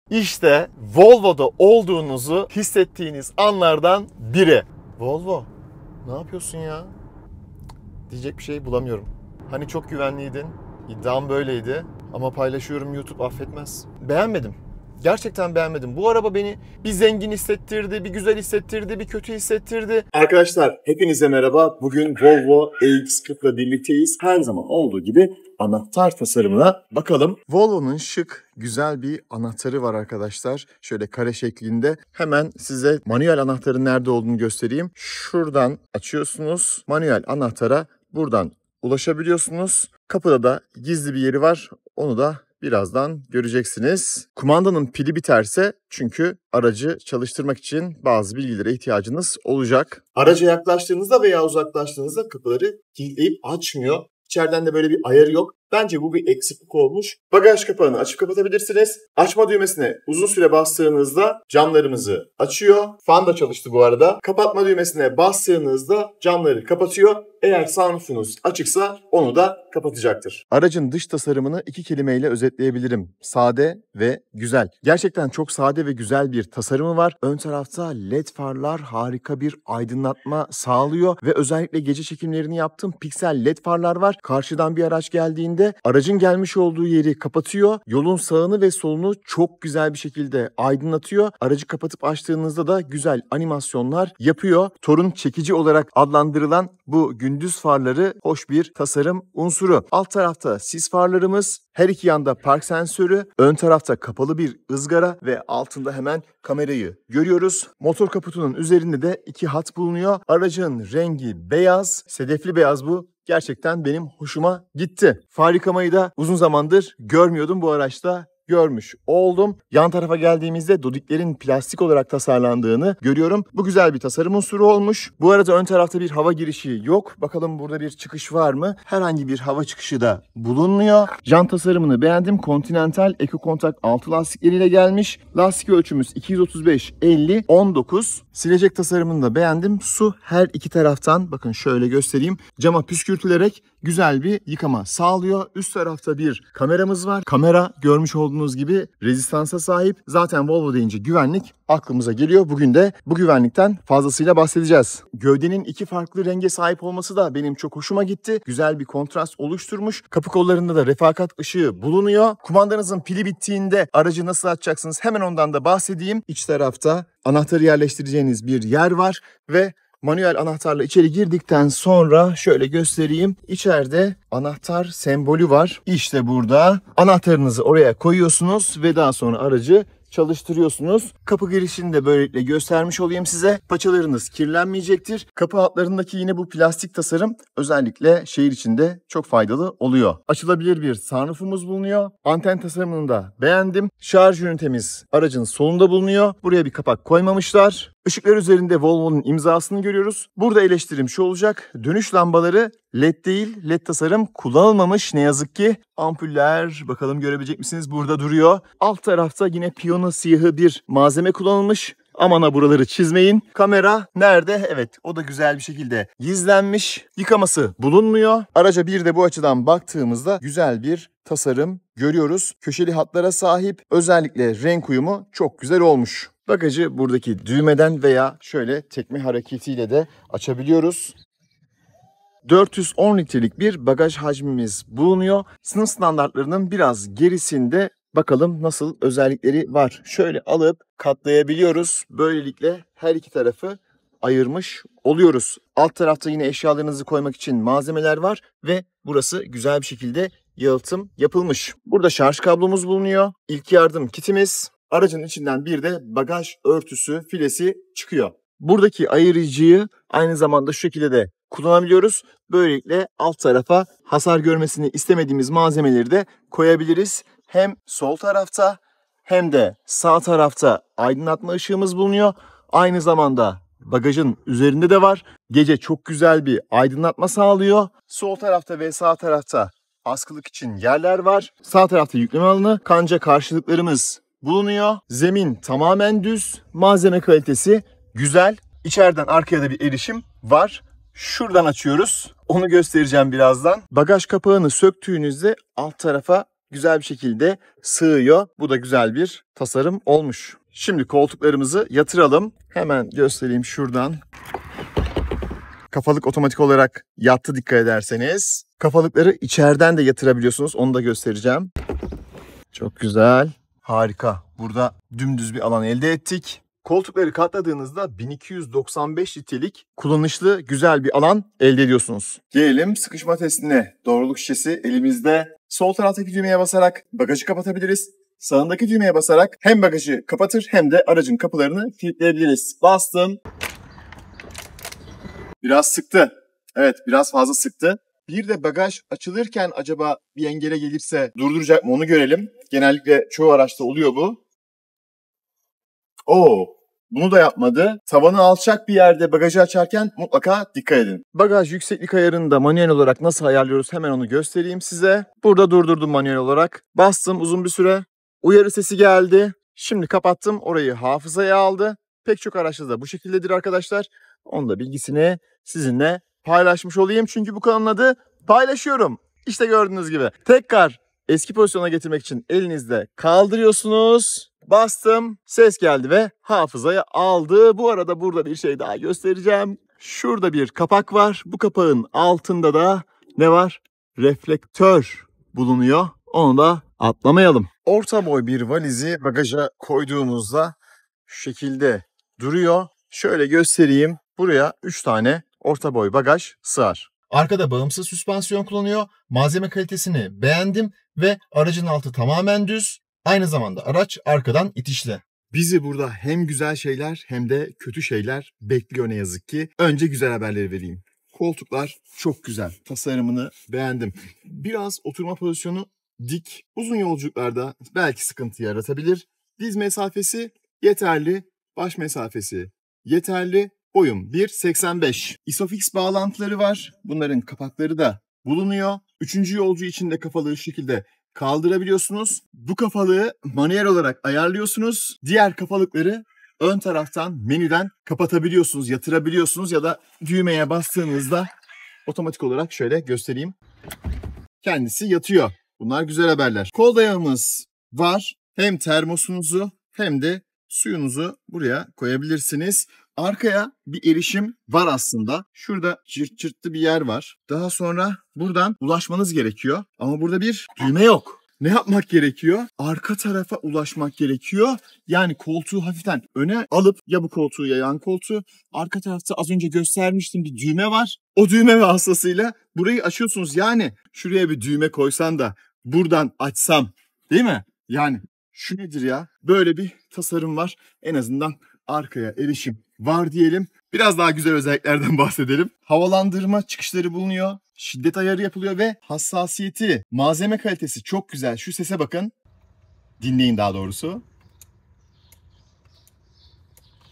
İşte Volvo'da olduğunuzu hissettiğiniz anlardan biri. Volvo, ne yapıyorsun ya? Diyecek bir şey bulamıyorum. Hani çok güvenliydin, iddiam böyleydi ama paylaşıyorum, YouTube affetmez. Beğenmedim. Gerçekten beğenmedim. Bu araba beni bir zengin hissettirdi, bir güzel hissettirdi, bir kötü hissettirdi. Arkadaşlar hepinize merhaba. Bugün Volvo EX40 ile birlikteyiz. Her zaman olduğu gibi anahtar tasarımına bakalım. Volvo'nun şık, güzel bir anahtarı var arkadaşlar. Şöyle kare şeklinde. Hemen size manuel anahtarın nerede olduğunu göstereyim. Şuradan açıyorsunuz. Manuel anahtara buradan ulaşabiliyorsunuz. Kapıda da gizli bir yeri var. Onu da birazdan göreceksiniz. Kumandanın pili biterse çünkü aracı çalıştırmak için bazı bilgilere ihtiyacınız olacak. Araca yaklaştığınızda veya uzaklaştığınızda kapıları kilitleyip açmıyor. İçeriden de böyle bir ayarı yok. Bence bu bir eksiklik olmuş. Bagaj kapağını açıp kapatabilirsiniz. Açma düğmesine uzun süre bastığınızda camlarımızı açıyor. Fan da çalıştı bu arada. Kapatma düğmesine bastığınızda camları kapatıyor. Eğer sunroofunuz açıksa onu da kapatacaktır. Aracın dış tasarımını iki kelimeyle özetleyebilirim. Sade ve güzel. Gerçekten çok sade ve güzel bir tasarımı var. Ön tarafta led farlar harika bir aydınlatma sağlıyor ve özellikle gece çekimlerini yaptığım piksel led farlar var. Karşıdan bir araç geldiğinde aracın gelmiş olduğu yeri kapatıyor. Yolun sağını ve solunu çok güzel bir şekilde aydınlatıyor. Aracı kapatıp açtığınızda da güzel animasyonlar yapıyor. Torun çekici olarak adlandırılan bu gündüz farları hoş bir tasarım unsuru. Alt tarafta sis farlarımız, her iki yanda park sensörü, ön tarafta kapalı bir ızgara ve altında hemen kamerayı görüyoruz. Motor kaputunun üzerinde de iki hat bulunuyor. Aracın rengi beyaz, sedefli beyaz bu. Gerçekten benim hoşuma gitti. Far yıkamayı da uzun zamandır görmüyordum. Bu araçta görmüş oldum. Yan tarafa geldiğimizde dodiklerin plastik olarak tasarlandığını görüyorum. Bu güzel bir tasarım unsuru olmuş. Bu arada ön tarafta bir hava girişi yok. Bakalım burada bir çıkış var mı? Herhangi bir hava çıkışı da bulunmuyor. Jant tasarımını beğendim. Continental Eco Contact 6 lastikleriyle gelmiş. Lastik ölçümüz 235/50/19. Silecek tasarımını da beğendim. Su her iki taraftan, bakın şöyle göstereyim, cama püskürtülerek güzel bir yıkama sağlıyor. Üst tarafta bir kameramız var. Kamera görmüş olduğunuz gibi rezistansa sahip. Zaten Volvo deyince güvenlik aklımıza geliyor. Bugün de bu güvenlikten fazlasıyla bahsedeceğiz. Gövdenin iki farklı renge sahip olması da benim çok hoşuma gitti. Güzel bir kontrast oluşturmuş. Kapı kollarında da refakat ışığı bulunuyor. Kumandanızın pili bittiğinde aracı nasıl açacaksınız? Hemen ondan da bahsedeyim. İç tarafta anahtarı yerleştireceğiniz bir yer var ve manuel anahtarla içeri girdikten sonra şöyle göstereyim. İçeride anahtar sembolü var. İşte burada anahtarınızı oraya koyuyorsunuz ve daha sonra aracı çalıştırıyorsunuz. Kapı girişini de böylelikle göstermiş olayım size. Paçalarınız kirlenmeyecektir. Kapı altlarındaki yine bu plastik tasarım özellikle şehir içinde çok faydalı oluyor. Açılabilir bir sunroofumuz bulunuyor. Anten tasarımını da beğendim. Şarj ünitemiz aracın solunda bulunuyor. Buraya bir kapak koymamışlar. Işıklar üzerinde Volvo'nun imzasını görüyoruz. Burada eleştirim şu olacak. Dönüş lambaları LED değil, LED tasarım kullanılmamış ne yazık ki. Ampuller, bakalım görebilecek misiniz? Burada duruyor. Alt tarafta yine piyano siyahı bir malzeme kullanılmış. Aman ha, buraları çizmeyin. Kamera nerede? Evet, o da güzel bir şekilde gizlenmiş. Yıkaması bulunmuyor. Araca bir de bu açıdan baktığımızda güzel bir tasarım görüyoruz. Köşeli hatlara sahip. Özellikle renk uyumu çok güzel olmuş. Bagajı buradaki düğmeden veya şöyle tekme hareketiyle de açabiliyoruz. 410 litrelik bir bagaj hacmimiz bulunuyor. Sınıf standartlarının biraz gerisinde. Bakalım nasıl özellikleri var. Şöyle alıp katlayabiliyoruz. Böylelikle her iki tarafı ayırmış oluyoruz. Alt tarafta yine eşyalarınızı koymak için malzemeler var ve burası güzel bir şekilde yalıtım yapılmış. Burada şarj kablomuz bulunuyor. İlk yardım kitimiz. Aracın içinden bir de bagaj örtüsü filesi çıkıyor. Buradaki ayırıcıyı aynı zamanda şu şekilde de kullanabiliyoruz. Böylelikle alt tarafa hasar görmesini istemediğimiz malzemeleri de koyabiliriz. Hem sol tarafta hem de sağ tarafta aydınlatma ışığımız bulunuyor. Aynı zamanda bagajın üzerinde de var. Gece çok güzel bir aydınlatma sağlıyor. Sol tarafta ve sağ tarafta askılık için yerler var. Sağ tarafta yükleme alanı, kanca karşılıklarımız bulunuyor. Zemin tamamen düz. Malzeme kalitesi güzel. İçeriden arkaya da bir erişim var. Şuradan açıyoruz. Onu göstereceğim birazdan. Bagaj kapağını söktüğünüzde alt tarafa güzel bir şekilde sığıyor. Bu da güzel bir tasarım olmuş. Şimdi koltuklarımızı yatıralım. Hemen göstereyim şuradan. Kafalık otomatik olarak yattı dikkat ederseniz. Kafalıkları içeriden de yatırabiliyorsunuz. Onu da göstereceğim. Çok güzel. Harika. Burada dümdüz bir alan elde ettik. Koltukları katladığınızda 1295 litrelik kullanışlı güzel bir alan elde ediyorsunuz. Gelelim sıkışma testine. Doğruluk şişesi elimizde. Sol taraftaki düğmeye basarak bagajı kapatabiliriz. Sağındaki düğmeye basarak hem bagajı kapatır hem de aracın kapılarını kilitleyebiliriz. Bastım. Biraz sıktı. Evet, biraz fazla sıktı. Bir de bagaj açılırken acaba bir engele gelirse durduracak mı onu görelim. Genellikle çoğu araçta oluyor bu. Bunu da yapmadı. Tavanı alçak bir yerde bagajı açarken mutlaka dikkat edin. Bagaj yükseklik ayarını da manuel olarak nasıl ayarlıyoruz hemen onu göstereyim size. Burada durdurdum manuel olarak. Bastım uzun bir süre. Uyarı sesi geldi. Şimdi kapattım. Orayı hafızaya aldı. Pek çok araçta da bu şekildedir arkadaşlar. Onun da bilgisini sizinle paylaşmış olayım. Çünkü bu kanalın adı Paylaşıyorum. İşte gördüğünüz gibi. Tekrar eski pozisyona getirmek için elinizde kaldırıyorsunuz. Bastım. Ses geldi ve hafızaya aldı. Bu arada burada bir şey daha göstereceğim. Şurada bir kapak var. Bu kapağın altında da ne var? Reflektör bulunuyor. Onu da atlamayalım. Orta boy bir valizi bagaja koyduğumuzda şu şekilde duruyor. Şöyle göstereyim. Buraya 3 tane orta boy bagaj sığar. Arkada bağımsız süspansiyon kullanıyor. Malzeme kalitesini beğendim ve aracın altı tamamen düz. Aynı zamanda araç arkadan itişli. Bizi burada hem güzel şeyler hem de kötü şeyler bekliyor ne yazık ki. Önce güzel haberleri vereyim. Koltuklar çok güzel. Tasarımını beğendim. Biraz oturma pozisyonu dik. Uzun yolculuklarda belki sıkıntı yaratabilir. Diz mesafesi yeterli. Baş mesafesi yeterli. Boyum 1.85. Isofix bağlantıları var. Bunların kapakları da bulunuyor. Üçüncü yolcu için de kafalığı şu şekilde kaldırabiliyorsunuz. Bu kafalığı manuel olarak ayarlıyorsunuz. Diğer kafalıkları ön taraftan menüden kapatabiliyorsunuz, yatırabiliyorsunuz ya da düğmeye bastığınızda otomatik olarak şöyle göstereyim. Kendisi yatıyor. Bunlar güzel haberler. Kol dayağımız var. Hem termosunuzu hem de suyunuzu buraya koyabilirsiniz. Arkaya bir erişim var aslında. Şurada cırtlı bir yer var. Daha sonra buradan ulaşmanız gerekiyor. Ama burada bir düğme yok. Ne yapmak gerekiyor? Arka tarafa ulaşmak gerekiyor. Yani koltuğu hafiften öne alıp ya bu koltuğu ya yan koltuğu. Arka tarafta az önce göstermiştim bir düğme var. O düğme vasıtasıyla burayı açıyorsunuz. Yani şuraya bir düğme koysan da buradan açsam değil mi? Yani şu nedir ya? Böyle bir tasarım var. En azından arkaya erişim var diyelim. Biraz daha güzel özelliklerden bahsedelim. Havalandırma çıkışları bulunuyor. Şiddet ayarı yapılıyor ve hassasiyeti, malzeme kalitesi çok güzel. Şu sese bakın. Dinleyin daha doğrusu.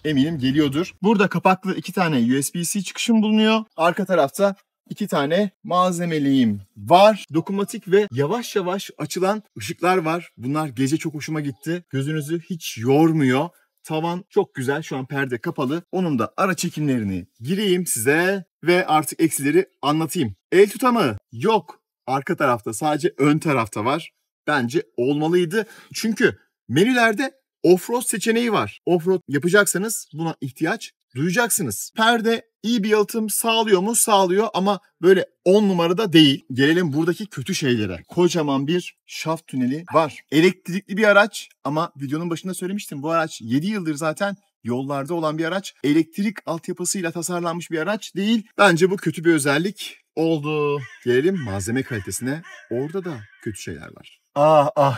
Eminim geliyordur. Burada kapaklı 2 tane USB-C çıkışım bulunuyor. Arka tarafta 2 tane malzemeliğim var. Dokunmatik ve yavaş yavaş açılan ışıklar var. Bunlar gece çok hoşuma gitti. Gözünüzü hiç yormuyor. Tavan çok güzel. Şu an perde kapalı. Onun da ara çekimlerini gireyim size ve artık eksileri anlatayım. El tutamı yok. Arka tarafta sadece ön tarafta var. Bence olmalıydı. Çünkü menülerde offroad seçeneği var. Offroad yapacaksanız buna ihtiyaç duyacaksınız. Perde iyi bir yalıtım sağlıyor mu? Sağlıyor ama böyle 10 numarada değil. Gelelim buradaki kötü şeylere. Kocaman bir şaft tüneli var. Elektrikli bir araç ama videonun başında söylemiştim. Bu araç 7 yıldır zaten yollarda olan bir araç. Elektrik altyapısıyla tasarlanmış bir araç değil. Bence bu kötü bir özellik oldu. Gelelim malzeme kalitesine. Orada da kötü şeyler var.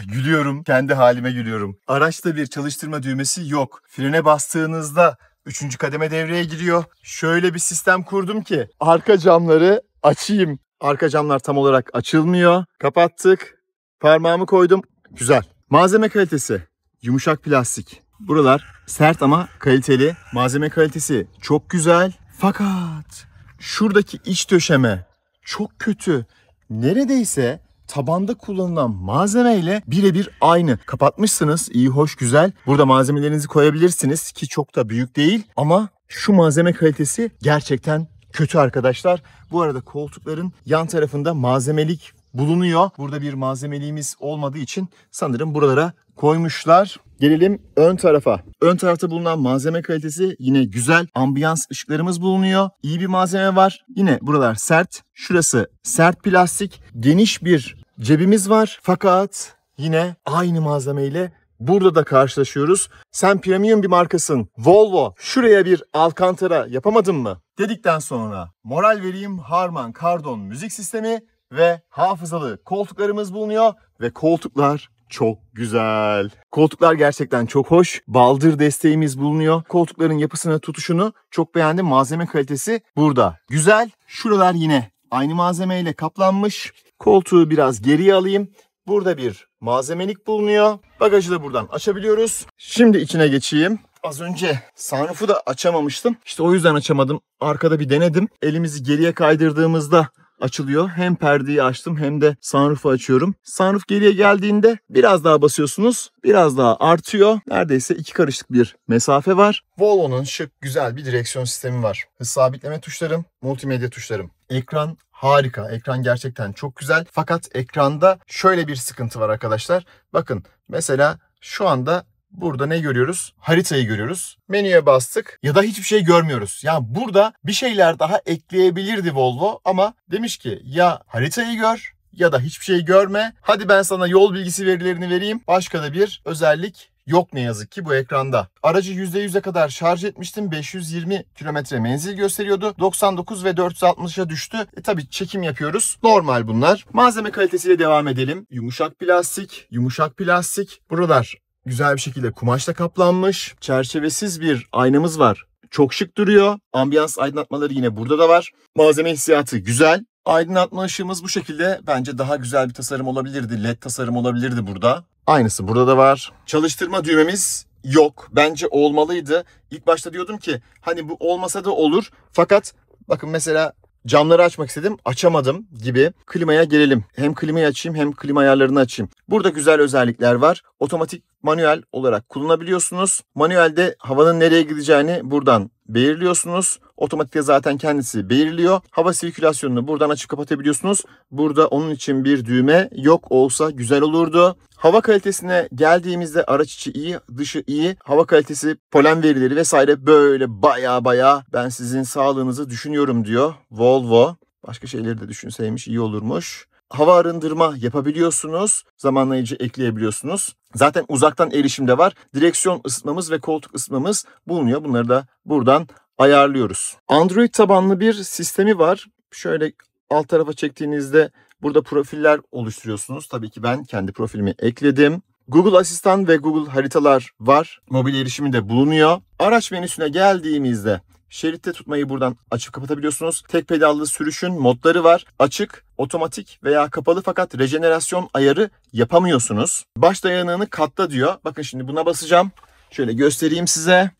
Gülüyorum. Kendi halime gülüyorum. Araçta bir çalıştırma düğmesi yok. Frene bastığınızda 3. kademe devreye giriyor. Şöyle bir sistem kurdum ki arka camları açayım. Arka camlar tam olarak açılmıyor. Kapattık. Parmağımı koydum. Güzel. Malzeme kalitesi. Yumuşak plastik. Buralar sert ama kaliteli. Malzeme kalitesi çok güzel. Fakat şuradaki iç döşeme çok kötü. Neredeyse tabanda kullanılan malzemeyle birebir aynı. Kapatmışsınız, iyi, hoş, güzel. Burada malzemelerinizi koyabilirsiniz ki çok da büyük değil. Ama şu malzeme kalitesi gerçekten kötü arkadaşlar. Bu arada koltukların yan tarafında malzemelik bulunuyor. Burada bir malzemeliğimiz olmadığı için sanırım buralara koymuşlar. Gelelim ön tarafa. Ön tarafta bulunan malzeme kalitesi yine güzel. Ambiyans ışıklarımız bulunuyor. İyi bir malzeme var. Yine buralar sert. Şurası sert plastik. Geniş bir cebimiz var. Fakat yine aynı malzemeyle burada da karşılaşıyoruz. Sen premium bir markasın. Volvo şuraya bir alcantara yapamadın mı? Dedikten sonra moral vereyim, Harman Kardon müzik sistemi ve hafızalı koltuklarımız bulunuyor. Ve koltuklar çok güzel. Koltuklar gerçekten çok hoş. Baldır desteğimiz bulunuyor. Koltukların yapısını, tutuşunu çok beğendim. Malzeme kalitesi burada güzel. Şuralar yine aynı malzemeyle kaplanmış. Koltuğu biraz geriye alayım. Burada bir malzemelik bulunuyor. Bagajı da buradan açabiliyoruz. Şimdi içine geçeyim. Az önce sunroof'u da açamamıştım. İşte o yüzden açamadım. Arkada bir denedim. Elimizi geriye kaydırdığımızda açılıyor. Hem perdeyi açtım hem de sunroof'u açıyorum. Sunroof geriye geldiğinde biraz daha basıyorsunuz. Biraz daha artıyor. Neredeyse 2 karışlık bir mesafe var. Volvo'nun şık, güzel bir direksiyon sistemi var. Hız sabitleme tuşlarım, multimedya tuşlarım. Ekran harika. Ekran gerçekten çok güzel. Fakat ekranda şöyle bir sıkıntı var arkadaşlar. Bakın mesela şu anda burada ne görüyoruz? Haritayı görüyoruz. Menüye bastık ya da hiçbir şey görmüyoruz. Yani burada bir şeyler daha ekleyebilirdi Volvo ama demiş ki ya haritayı gör ya da hiçbir şey görme. Hadi ben sana yol bilgisi verilerini vereyim. Başka da bir özellik yok ne yazık ki bu ekranda. Aracı %100'e kadar şarj etmiştim. 520 kilometre menzil gösteriyordu. 99 ve 460'a düştü. Tabii çekim yapıyoruz. Normal bunlar. Malzeme kalitesiyle devam edelim. Yumuşak plastik, yumuşak plastik. Buralar güzel bir şekilde kumaşla kaplanmış. Çerçevesiz bir aynamız var. Çok şık duruyor. Ambiyans aydınlatmaları yine burada da var. Malzeme hissiyatı güzel. Aydınlatma ışığımız bu şekilde. Bence daha güzel bir tasarım olabilirdi. LED tasarım olabilirdi burada. Aynısı burada da var. Çalıştırma düğmemiz yok. Bence olmalıydı. İlk başta diyordum ki hani bu olmasa da olur. Fakat bakın mesela camları açmak istedim, açamadım gibi. Klimaya gelelim. Hem klimayı açayım hem klima ayarlarını açayım. Burada güzel özellikler var. Otomatik manuel olarak kullanabiliyorsunuz. Manuelde havanın nereye gideceğini buradan belirliyorsunuz. Otomatikte zaten kendisi belirliyor. Hava sirkülasyonunu buradan açıp kapatabiliyorsunuz. Burada onun için bir düğme yok, olsa güzel olurdu. Hava kalitesine geldiğimizde araç içi iyi, dışı iyi. Hava kalitesi, polen verileri vesaire böyle baya ben sizin sağlığınızı düşünüyorum diyor Volvo. Başka şeyleri de düşünseymiş iyi olurmuş. Hava arındırma yapabiliyorsunuz. Zamanlayıcı ekleyebiliyorsunuz. Zaten uzaktan erişim de var. Direksiyon ısıtmamız ve koltuk ısıtmamız bulunuyor. Bunları da buradan ayarlıyoruz. Android tabanlı bir sistemi var. Şöyle alt tarafa çektiğinizde burada profiller oluşturuyorsunuz. Tabii ki ben kendi profilimi ekledim. Google Asistan ve Google Haritalar var. Mobil erişimi de bulunuyor. Araç menüsüne geldiğimizde şeritte tutmayı buradan açıp kapatabiliyorsunuz. Tek pedallı sürüşün modları var. Açık, otomatik veya kapalı fakat rejenerasyon ayarı yapamıyorsunuz. Baş dayanığını katla diyor. Bakın şimdi buna basacağım. Şöyle göstereyim size.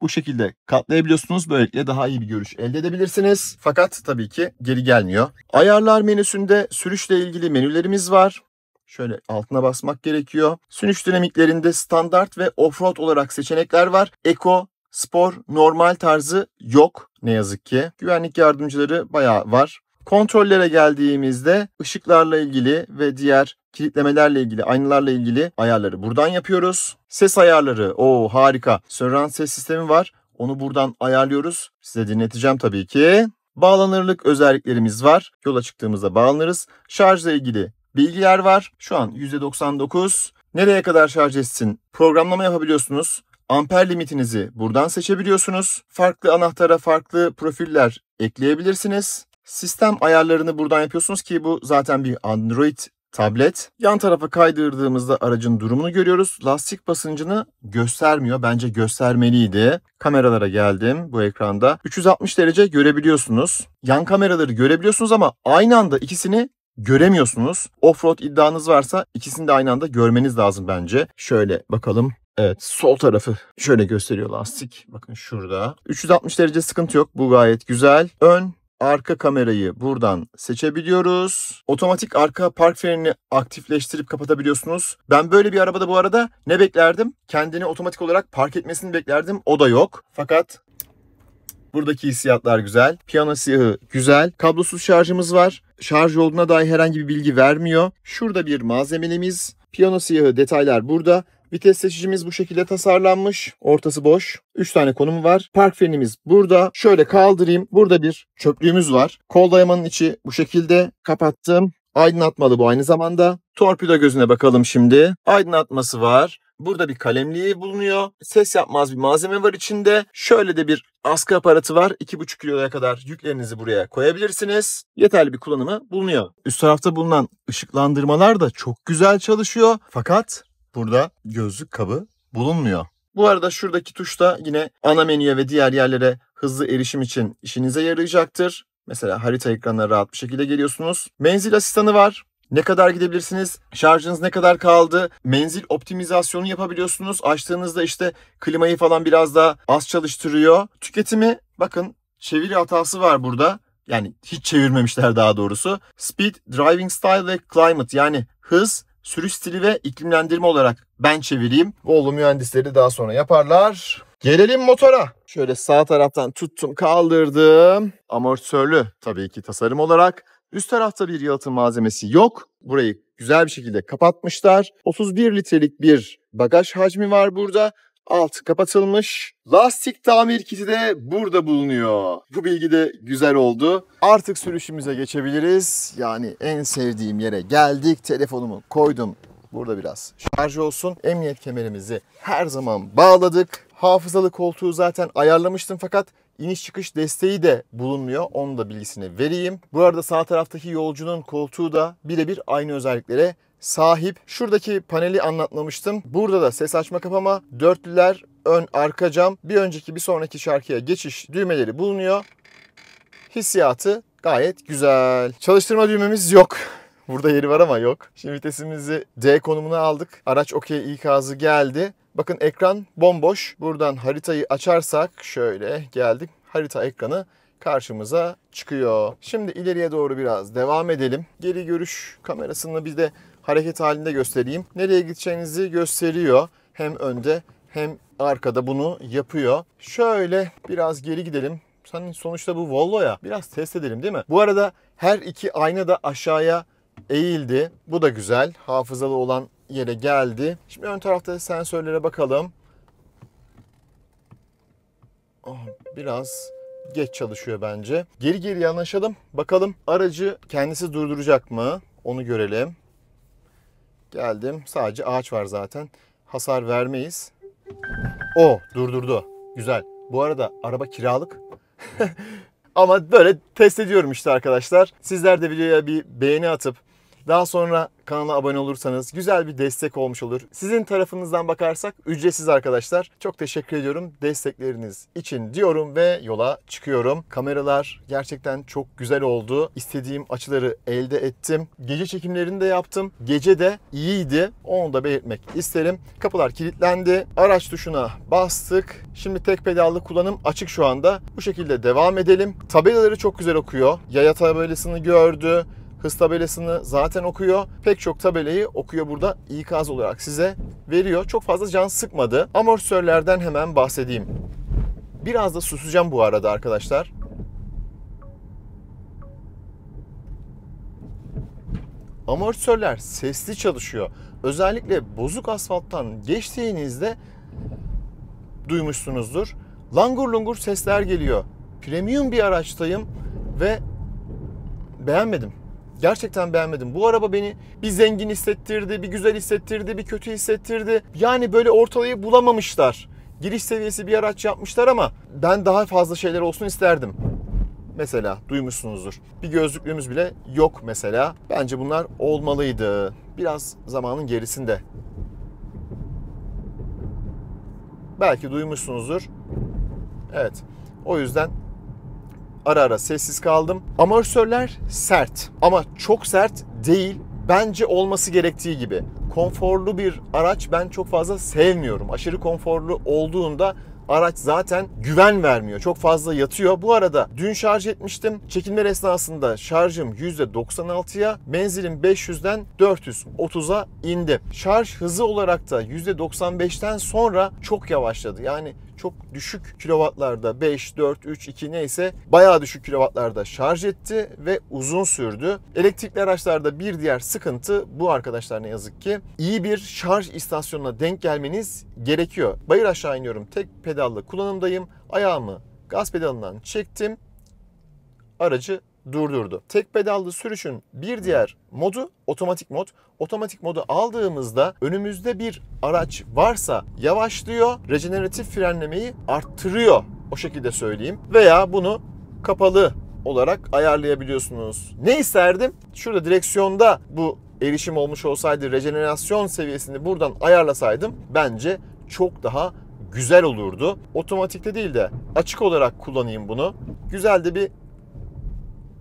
Bu şekilde katlayabiliyorsunuz. Böylelikle daha iyi bir görüş elde edebilirsiniz. Fakat tabii ki geri gelmiyor. Ayarlar menüsünde sürüşle ilgili menülerimiz var. Şöyle altına basmak gerekiyor. Sürüş dinamiklerinde standart ve offroad olarak seçenekler var. Eco, spor, normal tarzı yok ne yazık ki. Güvenlik yardımcıları bayağı var. Kontrollere geldiğimizde ışıklarla ilgili ve diğer kilitlemelerle ilgili, aynalarla ilgili ayarları buradan yapıyoruz. Ses ayarları, harika. Surround ses sistemi var. Onu buradan ayarlıyoruz. Size dinleteceğim tabii ki. Bağlanırlık özelliklerimiz var. Yola çıktığımızda bağlanırız. Şarjla ilgili bilgiler var. Şu an %99. Nereye kadar şarj etsin? Programlama yapabiliyorsunuz. Amper limitinizi buradan seçebiliyorsunuz. Farklı anahtara farklı profiller ekleyebilirsiniz. Sistem ayarlarını buradan yapıyorsunuz ki bu zaten bir Android tablet. Yan tarafa kaydırdığımızda aracın durumunu görüyoruz. Lastik basıncını göstermiyor. Bence göstermeliydi. Kameralara geldim bu ekranda. 360 derece görebiliyorsunuz. Yan kameraları görebiliyorsunuz ama aynı anda ikisini göremiyorsunuz. Offroad iddianız varsa ikisini de aynı anda görmeniz lazım bence. Şöyle bakalım. Evet, sol tarafı şöyle gösteriyor lastik. Bakın şurada. 360 derece sıkıntı yok. Bu gayet güzel. Ön, arka kamerayı buradan seçebiliyoruz. Otomatik arka park frenini aktifleştirip kapatabiliyorsunuz. Ben böyle bir arabada bu arada ne beklerdim? Kendini otomatik olarak park etmesini beklerdim. O da yok. Fakat Buradaki hissiyatlar güzel. Piyano siyahı güzel. Kablosuz şarjımız var. Şarj olduğuna dair herhangi bir bilgi vermiyor. Şurada bir malzemelimiz. Piyano siyahı detaylar burada. Vites seçicimiz bu şekilde tasarlanmış. Ortası boş. 3 tane konumu var. Park frenimiz burada. Şöyle kaldırayım. Burada bir çöplüğümüz var. Kol dayamanın içi bu şekilde kapattım. Aydınlatmalı bu aynı zamanda. Torpido gözüne bakalım şimdi. Aydınlatması var. Burada bir kalemliği bulunuyor. Ses yapmaz bir malzeme var içinde. Şöyle de bir askı aparatı var. 2,5 kiloya kadar yüklerinizi buraya koyabilirsiniz. Yeterli bir kullanımı bulunuyor. Üst tarafta bulunan ışıklandırmalar da çok güzel çalışıyor. Fakat burada gözlük kabı bulunmuyor. Bu arada şuradaki tuşta yine ana menüye ve diğer yerlere hızlı erişim için işinize yarayacaktır. Mesela harita ekranına rahat bir şekilde geliyorsunuz. Menzil asistanı var. Ne kadar gidebilirsiniz? Şarjınız ne kadar kaldı? Menzil optimizasyonu yapabiliyorsunuz. Açtığınızda işte klimayı falan biraz daha az çalıştırıyor. Tüketimi bakın çeviri hatası var burada. Yani hiç çevirmemişler daha doğrusu. Speed, driving style ve climate yani hız, sürüş stili ve iklimlendirme olarak ben çevireyim. Volvo mühendisleri daha sonra yaparlar. Gelelim motora. Şöyle sağ taraftan tuttum, kaldırdım. Amortisörlü tabii ki tasarım olarak. Üst tarafta bir yalıtım malzemesi yok. Burayı güzel bir şekilde kapatmışlar. 31 litrelik bir bagaj hacmi var burada. Altı kapatılmış. Lastik tamir kiti de burada bulunuyor. Bu bilgi de güzel oldu. Artık sürüşümüze geçebiliriz. Yani en sevdiğim yere geldik. Telefonumu koydum. Burada biraz şarj olsun. Emniyet kemerimizi her zaman bağladık. Hafızalı koltuğu zaten ayarlamıştım fakat iniş çıkış desteği de bulunmuyor. Onun da bilgisini vereyim. Bu arada sağ taraftaki yolcunun koltuğu da birebir aynı özelliklere sahip. Şuradaki paneli anlatmamıştım. Burada da ses açma kapama, dörtlüler, ön arka cam, bir önceki bir sonraki şarkıya geçiş düğmeleri bulunuyor. Hissiyatı gayet güzel. Çalıştırma düğmemiz yok. Burada yeri var ama yok. Şimdi vitesimizi D konumuna aldık. Araç okey ikazı geldi. Bakın ekran bomboş. Buradan haritayı açarsak şöyle geldik. Harita ekranı karşımıza çıkıyor. Şimdi ileriye doğru biraz devam edelim. Geri görüş kamerasını bir de hareket halinde göstereyim. Nereye gideceğinizi gösteriyor. Hem önde hem arkada bunu yapıyor. Şöyle biraz geri gidelim. Sonuçta bu Volvo ya. Biraz test edelim değil mi? Bu arada her iki ayna da aşağıya eğildi. Bu da güzel. Hafızalı olan yere geldi. Şimdi ön tarafta sensörlere bakalım. Biraz geç çalışıyor bence. Geri yanaşalım. Bakalım aracı kendisi durduracak mı? Onu görelim. Geldim. Sadece ağaç var zaten. Hasar vermeyiz. Durdurdu. Güzel. Bu arada araba kiralık. Ama böyle test ediyorum işte arkadaşlar. Sizler de videoya bir beğeni atıp daha sonra kanala abone olursanız güzel bir destek olmuş olur. Sizin tarafınızdan bakarsak ücretsiz arkadaşlar. Çok teşekkür ediyorum destekleriniz için diyorum ve yola çıkıyorum. Kameralar gerçekten çok güzel oldu. İstediğim açıları elde ettim. Gece çekimlerini de yaptım. Gece de iyiydi. Onu da belirtmek isterim. Kapılar kilitlendi. Araç tuşuna bastık. Şimdi tek pedallı kullanım açık şu anda. Bu şekilde devam edelim. Tabelaları çok güzel okuyor. Yaya tabelasını gördü. Hız tabelasını zaten okuyor. Pek çok tabelayı okuyor burada. İkaz olarak size veriyor. Çok fazla can sıkmadı. Amortisörlerden hemen bahsedeyim. Biraz da susacağım bu arada arkadaşlar. Amortisörler sesli çalışıyor. Özellikle bozuk asfalttan geçtiğinizde duymuşsunuzdur. Langur lungur sesler geliyor. Premium bir araçtayım ve beğenmedim. Gerçekten beğenmedim. Bu araba beni bir zengin hissettirdi, bir güzel hissettirdi, bir kötü hissettirdi. Yani böyle ortalayı bulamamışlar. Giriş seviyesi bir araç yapmışlar ama ben daha fazla şeyler olsun isterdim. Mesela duymuşsunuzdur. Bir gözlüklüğümüz bile yok mesela. Bence bunlar olmalıydı. Biraz zamanın gerisinde. Belki duymuşsunuzdur. Evet. O yüzden ara ara sessiz kaldım. Amortisörler sert ama çok sert değil. Bence olması gerektiği gibi. Konforlu bir araç ben çok fazla sevmiyorum. Aşırı konforlu olduğunda araç zaten güven vermiyor. Çok fazla yatıyor. Bu arada dün şarj etmiştim. Çekimler esnasında şarjım %96'ya, menzilim 500'den 430'a indi. Şarj hızı olarak da %95'ten sonra çok yavaşladı. Yani çok düşük kilovatlarda 5, 4, 3, 2 neyse bayağı düşük kilovatlarda şarj etti ve uzun sürdü. Elektrikli araçlarda bir diğer sıkıntı bu arkadaşlar, ne yazık ki. İyi bir şarj istasyonuna denk gelmeniz gerekiyor. Bayır aşağı iniyorum. Tek pedallı kullanımdayım. Ayağımı gaz pedalından çektim. Aracı durdurdu. Tek pedallı sürüşün bir diğer modu otomatik mod. Otomatik modu aldığımızda önümüzde bir araç varsa yavaşlıyor, rejeneratif frenlemeyi arttırıyor. O şekilde söyleyeyim. Veya bunu kapalı olarak ayarlayabiliyorsunuz. Ne isterdim? Şurada direksiyonda bu erişim olmuş olsaydı, rejenerasyon seviyesini buradan ayarlasaydım bence çok daha güzel olurdu. Otomatikte değil de açık olarak kullanayım bunu. Güzel de bir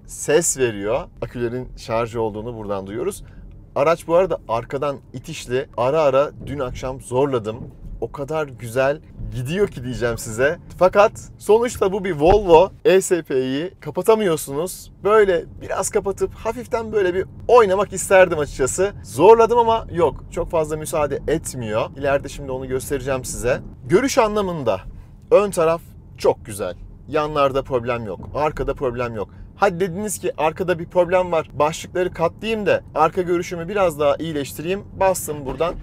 ses veriyor. Akülerin şarj olduğunu buradan duyuyoruz. Araç bu arada arkadan itişli. Ara ara dün akşam zorladım. O kadar güzel gidiyor ki diyeceğim size. Fakat sonuçta bu bir Volvo. ESP'yi kapatamıyorsunuz. Böyle biraz kapatıp hafiften böyle bir oynamak isterdim açıkçası. Zorladım ama yok. Çok fazla müsaade etmiyor. İleride şimdi onu göstereceğim size. Görüş anlamında ön taraf çok güzel. Yanlarda problem yok. Arkada problem yok. Hadi dediniz ki arkada bir problem var. Başlıkları katlayayım da arka görüşümü biraz daha iyileştireyim. Bastım buradan.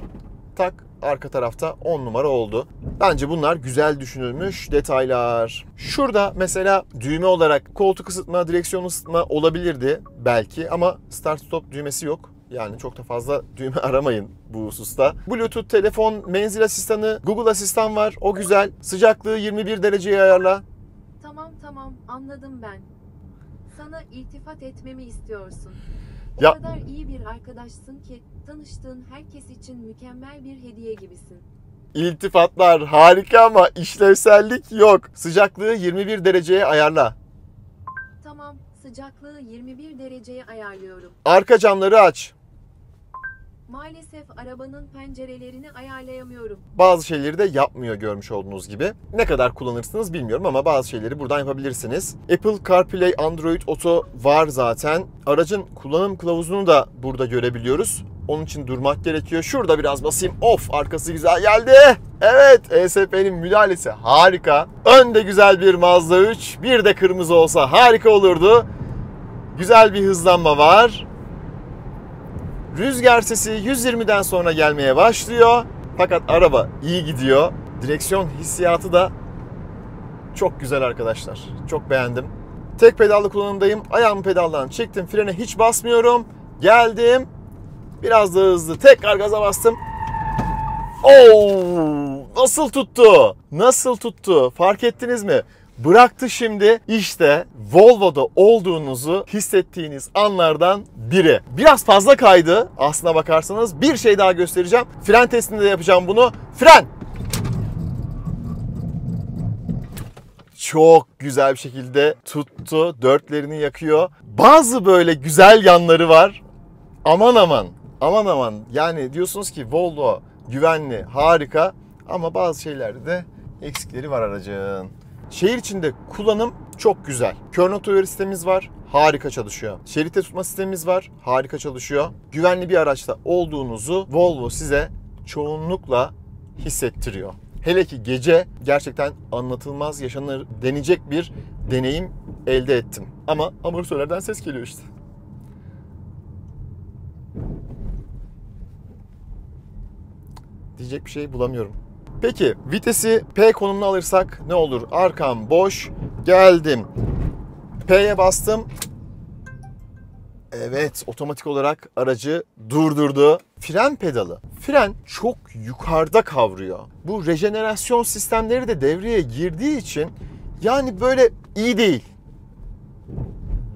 Tak, arka tarafta 10 numara oldu. Bence bunlar güzel düşünülmüş detaylar. Şurada mesela düğme olarak koltuk ısıtma, direksiyon ısıtma olabilirdi belki ama start stop düğmesi yok. Yani çok da fazla düğme aramayın bu hususta. Bluetooth, telefon, menzil asistanı, Google Asistan var. O güzel. Sıcaklığı 21 dereceye ayarla. Tamam anladım ben. Sana iltifat etmemi istiyorsun. O Ya- kadar iyi bir arkadaşsın ki tanıştığın herkes için mükemmel bir hediye gibisin. İltifatlar harika ama işlevsellik yok. Sıcaklığı 21 dereceye ayarla. Tamam, sıcaklığı 21 dereceye ayarlıyorum. Arka camları aç. Maalesef arabanın pencerelerini ayarlayamıyorum. Bazı şeyleri de yapmıyor görmüş olduğunuz gibi. Ne kadar kullanırsınız bilmiyorum ama bazı şeyleri buradan yapabilirsiniz. Apple CarPlay, Android Auto var zaten. Aracın kullanım kılavuzunu da burada görebiliyoruz. Onun için durmak gerekiyor. Şurada biraz basayım. Of, arkası güzel geldi. Evet, ESP'nin müdahalesi harika. Önde güzel bir Mazda 3. Bir de kırmızı olsa harika olurdu. Güzel bir hızlanma var. Rüzgar sesi 120'den sonra gelmeye başlıyor. Fakat araba iyi gidiyor. Direksiyon hissiyatı da çok güzel arkadaşlar. Çok beğendim. Tek pedallı kullanımdayım. Ayağımı pedaldan çektim. Frene hiç basmıyorum. Geldim. Biraz daha hızlı. Tekrar gaza bastım. Oo! Nasıl tuttu? Nasıl tuttu? Fark ettiniz mi? Bıraktı şimdi. İşte Volvo'da olduğunuzu hissettiğiniz anlardan biri. Biraz fazla kaydı aslına bakarsanız. Bir şey daha göstereceğim. Fren testinde de yapacağım bunu. Fren! Çok güzel bir şekilde tuttu. Dörtlerini yakıyor. Bazı böyle güzel yanları var. Aman aman. Aman aman. Yani diyorsunuz ki Volvo güvenli, harika. Ama bazı şeylerde de eksikleri var aracın. Şehir içinde kullanım çok güzel. Kör nokta uyarı sistemimiz var. Harika çalışıyor. Şeritte tutma sistemimiz var. Harika çalışıyor. Güvenli bir araçta olduğunuzu Volvo size çoğunlukla hissettiriyor. Hele ki gece gerçekten anlatılmaz, yaşanır denecek bir deneyim elde ettim. Ama amortisörlerden ses geliyor işte. Diyecek bir şey bulamıyorum. Peki vitesi P konumuna alırsak ne olur? Arkam boş. Geldim. P'ye bastım. Evet, otomatik olarak aracı durdurdu. Fren pedalı. Fren çok yukarıda kavruyor. Bu rejenerasyon sistemleri de devreye girdiği için yani böyle iyi değil.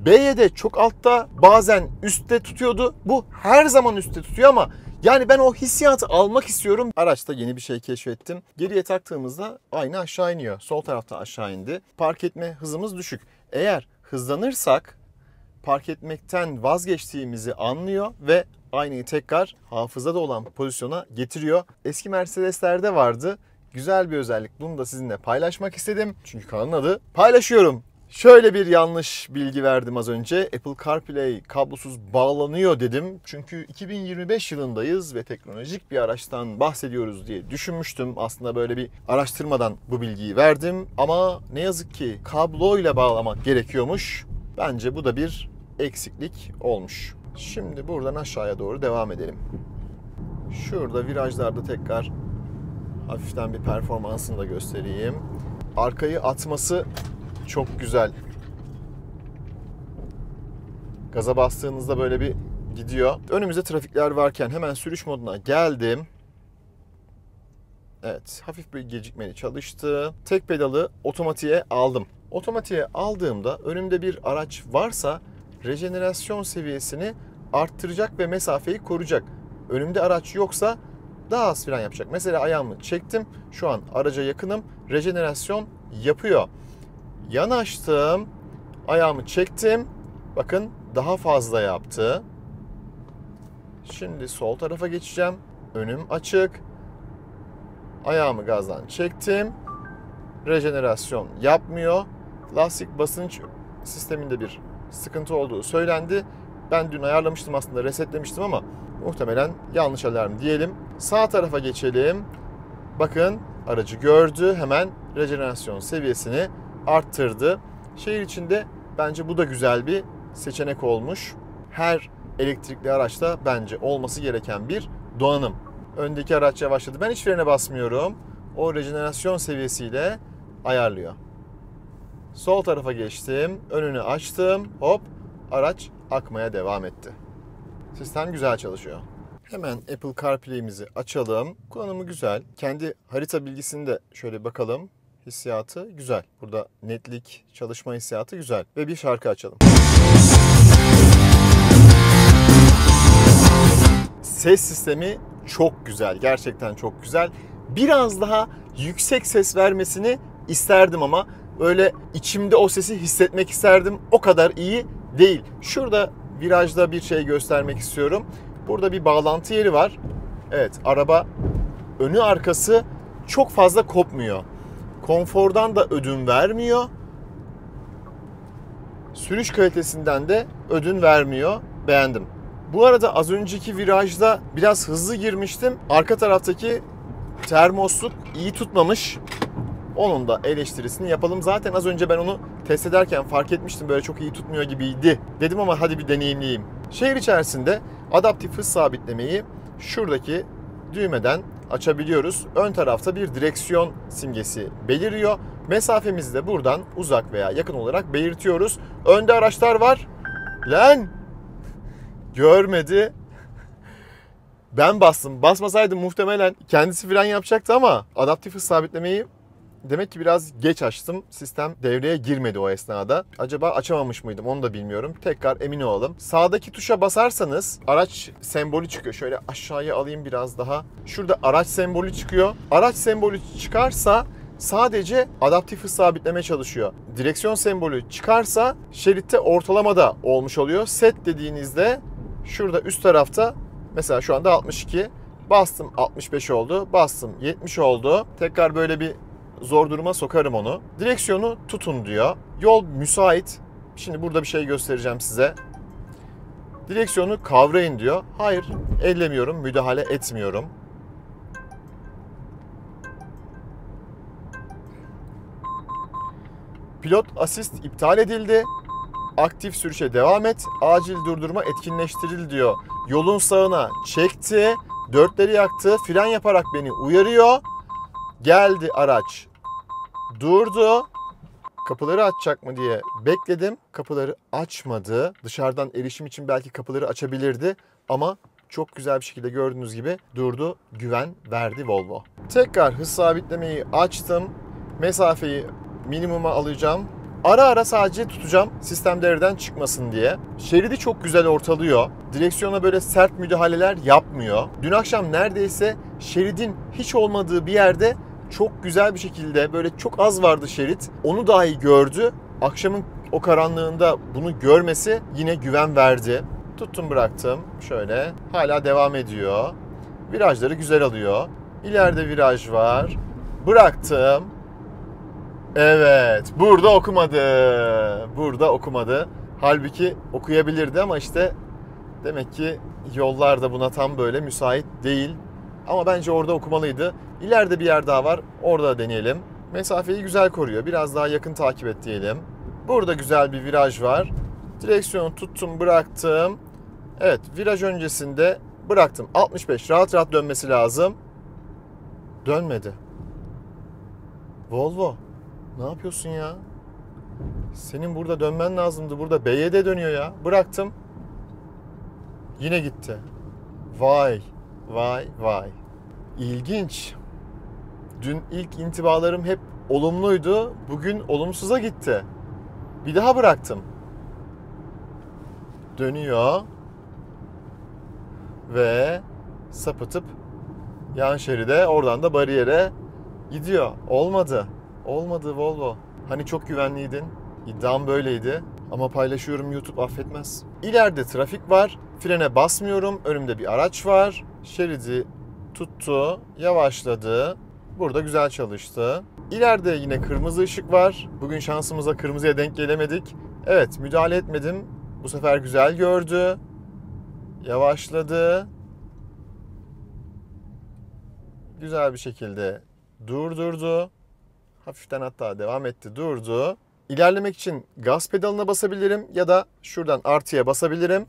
B'ye de çok altta, bazen üstte tutuyordu. Bu her zaman üstte tutuyor ama yani ben o hissiyatı almak istiyorum. Araçta yeni bir şey keşfettim. Geriye taktığımızda ayna aşağı iniyor. Sol tarafta aşağı indi. Park etme hızımız düşük. Eğer hızlanırsak park etmekten vazgeçtiğimizi anlıyor ve aynayı tekrar hafızada olan pozisyona getiriyor. Eski Mercedes'lerde vardı. Güzel bir özellik. Bunu da sizinle paylaşmak istedim. Çünkü kanalın adı paylaşıyorum. Şöyle bir yanlış bilgi verdim az önce. Apple CarPlay kablosuz bağlanıyor dedim. Çünkü 2025 yılındayız ve teknolojik bir araçtan bahsediyoruz diye düşünmüştüm. Aslında böyle bir araştırmadan bu bilgiyi verdim. Ama ne yazık ki kabloyla bağlamak gerekiyormuş. Bence bu da bir eksiklik olmuş. Şimdi buradan aşağıya doğru devam edelim. Şurada virajlarda tekrar hafiften bir performansını da göstereyim. Arkayı atması çok güzel. Gaza bastığınızda böyle bir gidiyor. Önümüzde trafikler varken hemen sürüş moduna geldim. Evet, hafif bir gecikmeli çalıştı. Tek pedalı otomatiğe aldım. Otomatiğe aldığımda önümde bir araç varsa rejenerasyon seviyesini arttıracak ve mesafeyi koruyacak. Önümde araç yoksa daha az fren yapacak. Mesela ayağımı çektim. Şu an araca yakınım. Rejenerasyon yapıyor. Yanaştım. Ayağımı çektim. Bakın daha fazla yaptı. Şimdi sol tarafa geçeceğim. Önüm açık. Ayağımı gazdan çektim. Rejenerasyon yapmıyor. Lastik basınç sisteminde bir sıkıntı olduğu söylendi. Ben dün ayarlamıştım aslında, resetlemiştim ama muhtemelen yanlış alarm diyelim. Sağ tarafa geçelim. Bakın aracı gördü. Hemen rejenerasyon seviyesini arttırdı. Şehir içinde bence bu da güzel bir seçenek olmuş. Her elektrikli araçta bence olması gereken bir donanım. Öndeki araç yavaşladı. Ben hiç frene basmıyorum. O rejenerasyon seviyesiyle ayarlıyor. Sol tarafa geçtim. Önünü açtım. Hop, araç akmaya devam etti. Sistem güzel çalışıyor. Hemen Apple CarPlay'imizi açalım. Kullanımı güzel. Kendi harita bilgisini de şöyle bakalım. Hissiyatı güzel. Burada netlik, çalışma hissiyatı güzel. Ve bir şarkı açalım. Ses sistemi çok güzel. Gerçekten çok güzel. Biraz daha yüksek ses vermesini isterdim ama öyle içimde o sesi hissetmek isterdim. O kadar iyi değil. Şurada virajda bir şey göstermek istiyorum. Burada bir bağlantı yeri var. Evet, araba önü arkası çok fazla kopmuyor. Konfordan da ödün vermiyor. Sürüş kalitesinden de ödün vermiyor. Beğendim. Bu arada az önceki virajda biraz hızlı girmiştim. Arka taraftaki termosluk iyi tutmamış. Onun da eleştirisini yapalım. Zaten az önce ben onu test ederken fark etmiştim. Böyle çok iyi tutmuyor gibiydi. Dedim ama hadi bir deneyimleyeyim. Şehir içerisinde adaptif hız sabitlemeyi şuradaki düğmeden açabiliyoruz. Ön tarafta bir direksiyon simgesi beliriyor. Mesafemizi de buradan uzak veya yakın olarak belirtiyoruz. Önde araçlar var. Lan! Görmedi. Ben bastım. Basmasaydım muhtemelen kendisi fren yapacaktı ama adaptif hız sabitlemeyi demek ki biraz geç açtım. Sistem devreye girmedi o esnada. Acaba açamamış mıydım onu da bilmiyorum. Tekrar emin olalım. Sağdaki tuşa basarsanız araç sembolü çıkıyor. Şöyle aşağıya alayım biraz daha. Şurada araç sembolü çıkıyor. Araç sembolü çıkarsa sadece adaptif hız sabitleme çalışıyor. Direksiyon sembolü çıkarsa şeritte ortalamada olmuş oluyor. Set dediğinizde şurada üst tarafta mesela şu anda 62. Bastım 65 oldu. Bastım 70 oldu. Tekrar böyle bir zor duruma sokarım onu. Direksiyonu tutun diyor. Yol müsait. Şimdi burada bir şey göstereceğim size. Direksiyonu kavrayın diyor. Hayır, ellemiyorum, müdahale etmiyorum. Pilot asist iptal edildi. Aktif sürüşe devam et. Acil durdurma etkinleştirildi diyor. Yolun sağına çekti. Dörtleri yaktı. Fren yaparak beni uyarıyor. Geldi araç. Durdu. Kapıları açacak mı diye bekledim. Kapıları açmadı. Dışarıdan erişim için belki kapıları açabilirdi. Ama çok güzel bir şekilde gördüğünüz gibi durdu. Güven verdi Volvo. Tekrar hız sabitlemeyi açtım. Mesafeyi minimuma alacağım. Ara ara sadece tutacağım sistem devreden çıkmasın diye. Şeridi çok güzel ortalıyor. Direksiyona böyle sert müdahaleler yapmıyor. Dün akşam neredeyse şeridin hiç olmadığı bir yerde çok güzel bir şekilde böyle çok az vardı şerit. Onu dahi gördü. Akşamın o karanlığında bunu görmesi yine güven verdi. Tuttum bıraktım. Şöyle hala devam ediyor. Virajları güzel alıyor. İleride viraj var. Bıraktım. Evet, burada okumadı. Burada okumadı. Halbuki okuyabilirdi ama işte demek ki yollar da buna tam böyle müsait değil. Ama bence orada okumalıydı. İleride bir yer daha var. Orada da deneyelim. Mesafeyi güzel koruyor. Biraz daha yakın takip et diyelim. Burada güzel bir viraj var. Direksiyonu tuttum, bıraktım. Evet, viraj öncesinde bıraktım. 65 rahat rahat dönmesi lazım. Dönmedi. Volvo, ne yapıyorsun ya? Senin burada dönmen lazımdı. Burada BYD dönüyor ya. Bıraktım. Yine gitti. Vay, vay, vay. İlginç. Dün ilk intibalarım hep olumluydu. Bugün olumsuza gitti. Bir daha bıraktım. Dönüyor. Ve sapıtıp yan şeride, oradan da bariyere gidiyor. Olmadı. Olmadı Volvo. Hani çok güvenliydin. İddiam böyleydi. Ama paylaşıyorum, YouTube affetmez. İleride trafik var. Frene basmıyorum. Önümde bir araç var. Şeridi tuttu. Yavaşladı. Burada güzel çalıştı. İleride yine kırmızı ışık var. Bugün şansımıza kırmızıya denk gelemedik. Evet, müdahale etmedim. Bu sefer güzel gördü. Yavaşladı. Güzel bir şekilde durdurdu. Hafiften hatta devam etti, durdu. İlerlemek için gaz pedalına basabilirim ya da şuradan artıya basabilirim.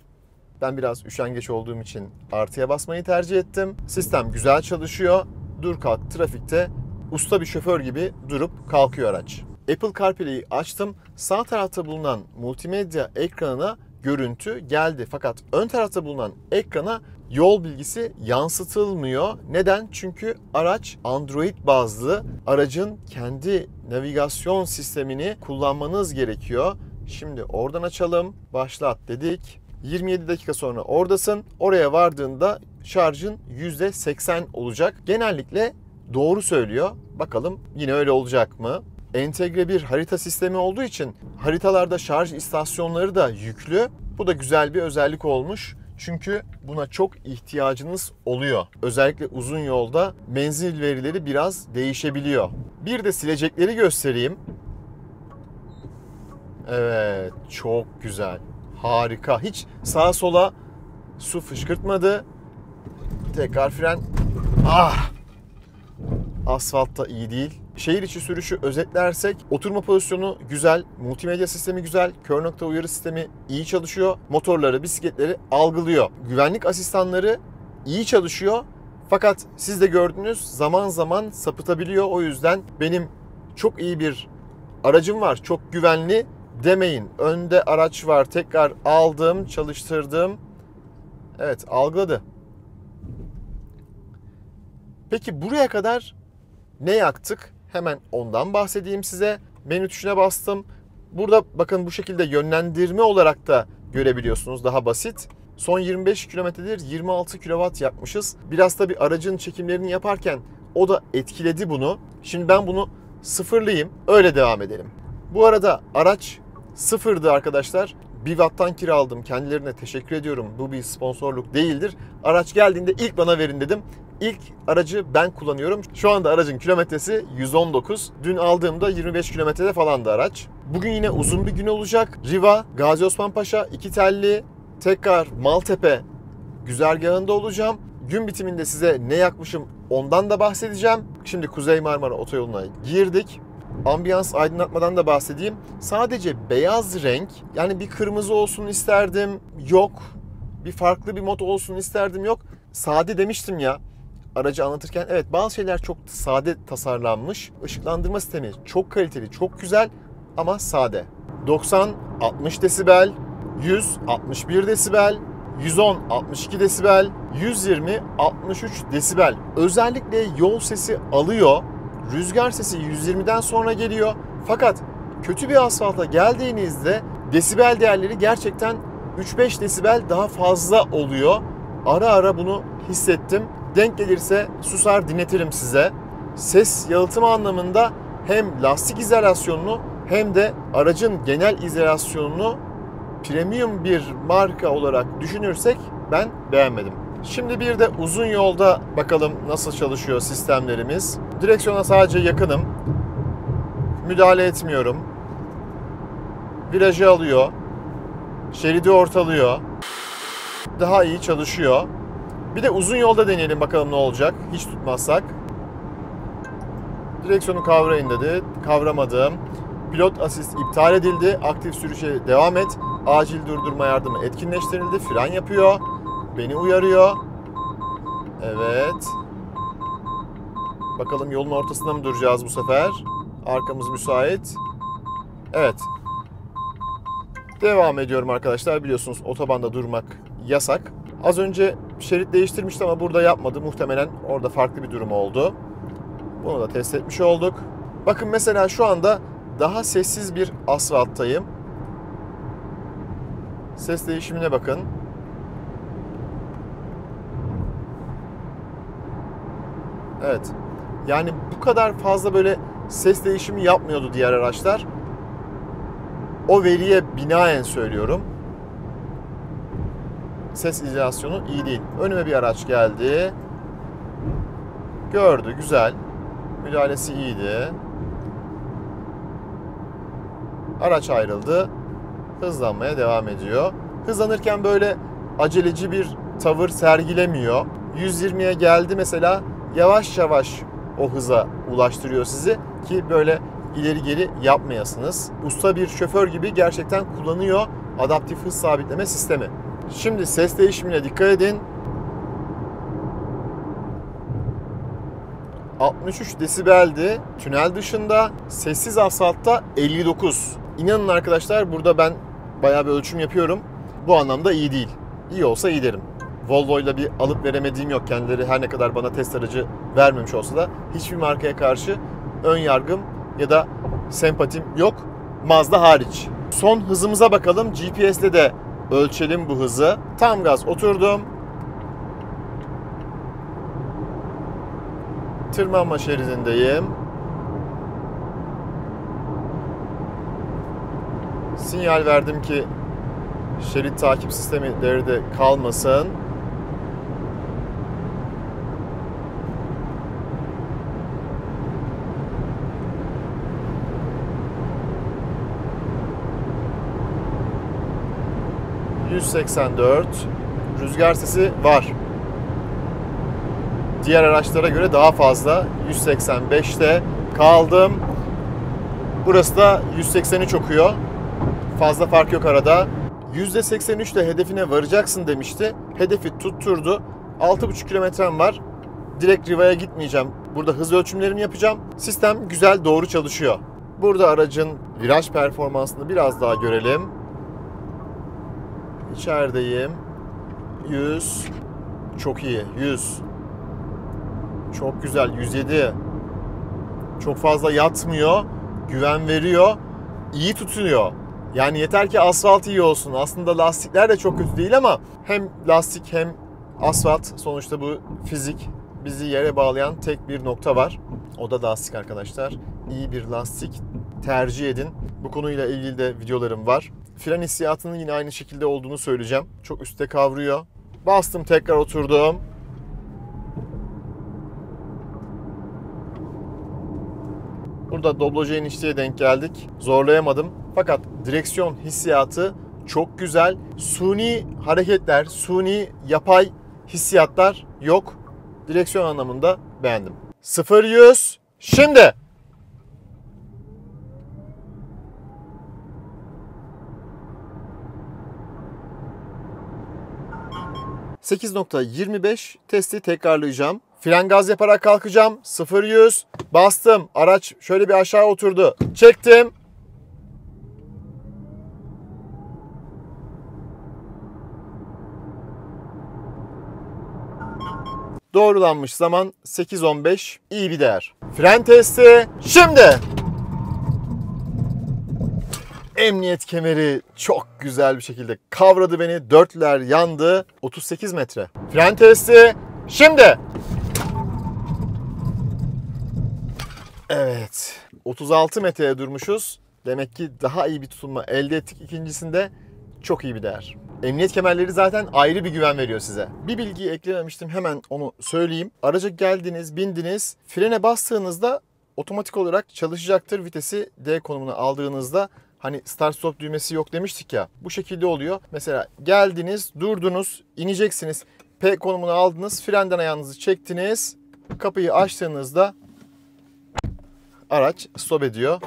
Ben biraz üşengeç olduğum için artıya basmayı tercih ettim. Sistem güzel çalışıyor. Dur kalk trafikte usta bir şoför gibi durup kalkıyor araç. Apple CarPlay'i açtım. Sağ tarafta bulunan multimedya ekranına görüntü geldi. Fakat ön tarafta bulunan ekrana yol bilgisi yansıtılmıyor. Neden? Çünkü araç Android bazlı. Aracın kendi navigasyon sistemini kullanmanız gerekiyor. Şimdi oradan açalım. Başlat dedik. 27 dakika sonra oradasın. Oraya vardığında şarjın %80 olacak. Genellikle doğru söylüyor. Bakalım yine öyle olacak mı? Entegre bir harita sistemi olduğu için haritalarda şarj istasyonları da yüklü. Bu da güzel bir özellik olmuş. Çünkü buna çok ihtiyacınız oluyor. Özellikle uzun yolda menzil verileri biraz değişebiliyor. Bir de silecekleri göstereyim. Evet, çok güzel. Harika. Hiç sağa sola su fışkırtmadı. Tekrar fren. Ah! Asfalt da iyi değil. Şehir içi sürüşü özetlersek oturma pozisyonu güzel, multimedya sistemi güzel, kör nokta uyarı sistemi iyi çalışıyor, motorları, bisikletleri algılıyor. Güvenlik asistanları iyi çalışıyor. Fakat siz de gördünüz, zaman zaman sapıtabiliyor. O yüzden benim çok iyi bir aracım var, çok güvenli demeyin. Önde araç var, tekrar aldım, çalıştırdım. Evet, algıladı. Peki buraya kadar ne yaktık? Hemen ondan bahsedeyim size. Menü tuşuna bastım. Burada bakın bu şekilde yönlendirme olarak da görebiliyorsunuz. Daha basit. Son 25 kilometredir 26 kW yakmışız. Biraz tabii aracın çekimlerini yaparken o da etkiledi bunu. Şimdi ben bunu sıfırlayayım. Öyle devam edelim. Bu arada araç sıfırdı arkadaşlar. 1 Watt'tan kiraladım. Kendilerine teşekkür ediyorum. Bu bir sponsorluk değildir. Araç geldiğinde ilk bana verin dedim. İlk aracı ben kullanıyorum. Şu anda aracın kilometresi 119. Dün aldığımda 25 kilometrede falandı araç. Bugün yine uzun bir gün olacak. Riva, Gazi Osman Paşa, iki telli, tekrar Maltepe güzergahında olacağım. Gün bitiminde size ne yakmışım ondan da bahsedeceğim. Şimdi Kuzey Marmara Otoyolu'na girdik. Ambiyans aydınlatmadan da bahsedeyim. Sadece beyaz renk, yani bir kırmızı olsun isterdim, yok. Bir farklı bir mod olsun isterdim, yok. Sade demiştim ya aracı anlatırken. Evet, bazı şeyler çok sade tasarlanmış. Işıklandırma sistemi çok kaliteli, çok güzel ama sade. 90 60 desibel, 100 61 desibel, 110 62 desibel, 120 63 desibel. Özellikle yol sesi alıyor. Rüzgar sesi 120'den sonra geliyor. Fakat kötü bir asfalta geldiğinizde desibel değerleri gerçekten 3-5 desibel daha fazla oluyor. Ara ara bunu hissettim. Denk gelirse susar dinletirim size. Ses yalıtımı anlamında hem lastik izolasyonunu hem de aracın genel izolasyonunu premium bir marka olarak düşünürsek ben beğenmedim. Şimdi bir de uzun yolda bakalım nasıl çalışıyor sistemlerimiz. Direksiyona sadece yakınım. Müdahale etmiyorum. Virajı alıyor. Şeridi ortalıyor. Daha iyi çalışıyor. Bir de uzun yolda deneyelim bakalım ne olacak. Hiç tutmazsak. Direksiyonu kavrayın dedi. Kavramadım. Pilot asist iptal edildi. Aktif sürüşe devam et. Acil durdurma yardımı etkinleştirildi. Fren yapıyor. Beni uyarıyor. Evet. Bakalım yolun ortasında mı duracağız bu sefer? Arkamız müsait. Evet. Devam ediyorum arkadaşlar. Biliyorsunuz otobanda durmak yasak. Az önce şerit değiştirmişti ama burada yapmadı. Muhtemelen orada farklı bir durum oldu. Bunu da test etmiş olduk. Bakın mesela şu anda daha sessiz bir asfalttayım. Ses değişimine bakın. Evet. Yani bu kadar fazla böyle ses değişimi yapmıyordu diğer araçlar. O veriye binaen söylüyorum. Ses izolasyonu iyi değil. Önüme bir araç geldi. Gördü, güzel. Müdahalesi iyiydi. Araç ayrıldı. Hızlanmaya devam ediyor. Hızlanırken böyle aceleci bir tavır sergilemiyor. 120'ye geldi mesela, yavaş yavaş o hıza ulaştırıyor sizi ki böyle ileri geri yapmayasınız. Usta bir şoför gibi gerçekten kullanıyor adaptif hız sabitleme sistemi. Şimdi ses değişimine dikkat edin. 63 desibeldi. Tünel dışında, sessiz asfaltta 59. İnanın arkadaşlar, burada ben bayağı bir ölçüm yapıyorum. Bu anlamda iyi değil. İyi olsa iyi derim. Volvo'yla bir alıp veremediğim yok. Kendileri her ne kadar bana test aracı vermemiş olsa da hiçbir markaya karşı ön yargım ya da sempatim yok. Mazda hariç. Son hızımıza bakalım. GPS'le de ölçelim bu hızı. Tam gaz oturdum. Tırmanma şeridindeyim. Sinyal verdim ki şerit takip sistemi devrede kalmasın. ...184... Rüzgar sesi var. Diğer araçlara göre daha fazla. 185'te kaldım. Burası da 183 okuyor. Fazla fark yok arada. %83'le hedefine varacaksın demişti. Hedefi tutturdu. 6,5 kilometrem var. Direkt Riva'ya gitmeyeceğim. Burada hız ölçümlerimi yapacağım. Sistem güzel, doğru çalışıyor. Burada aracın viraj performansını biraz daha görelim. İçerideyim. 100. Çok iyi. 100. Çok güzel. 107. Çok fazla yatmıyor. Güven veriyor. İyi tutuyor. Yani yeter ki asfalt iyi olsun. Aslında lastikler de çok kötü değil ama hem lastik hem asfalt, sonuçta bu fizik, bizi yere bağlayan tek bir nokta var. O da lastik arkadaşlar. İyi bir lastik tercih edin. Bu konuyla ilgili de videolarım var. Fren hissiyatının yine aynı şekilde olduğunu söyleyeceğim. Çok üstte kavruyor. Bastım, tekrar oturdum. Burada dobloje enişteye denk geldik. Zorlayamadım. Fakat direksiyon hissiyatı çok güzel. Suni hareketler, suni yapay hissiyatlar yok. Direksiyon anlamında beğendim. 0-100 şimdi. ...8.25 testi tekrarlayacağım. Fren gaz yaparak kalkacağım. 0-100 bastım. Araç şöyle bir aşağı oturdu. Çektim. Doğrulanmış zaman 8.15, iyi bir değer. Fren testi şimdi. Emniyet kemeri çok güzel bir şekilde kavradı beni. Dörtler yandı. 38 metre. Fren testi şimdi. Evet. 36 metreye durmuşuz. Demek ki daha iyi bir tutunma elde ettik ikincisinde. Çok iyi bir değer. Emniyet kemerleri zaten ayrı bir güven veriyor size. Bir bilgiyi eklememiştim, hemen onu söyleyeyim. Araca geldiniz, bindiniz. Frene bastığınızda otomatik olarak çalışacaktır. Vitesi D konumuna aldığınızda hani start stop düğmesi yok demiştik ya. Bu şekilde oluyor. Mesela geldiniz, durdunuz, ineceksiniz. P konumunu aldınız, frenden ayağınızı çektiniz. Kapıyı açtığınızda araç stop ediyor.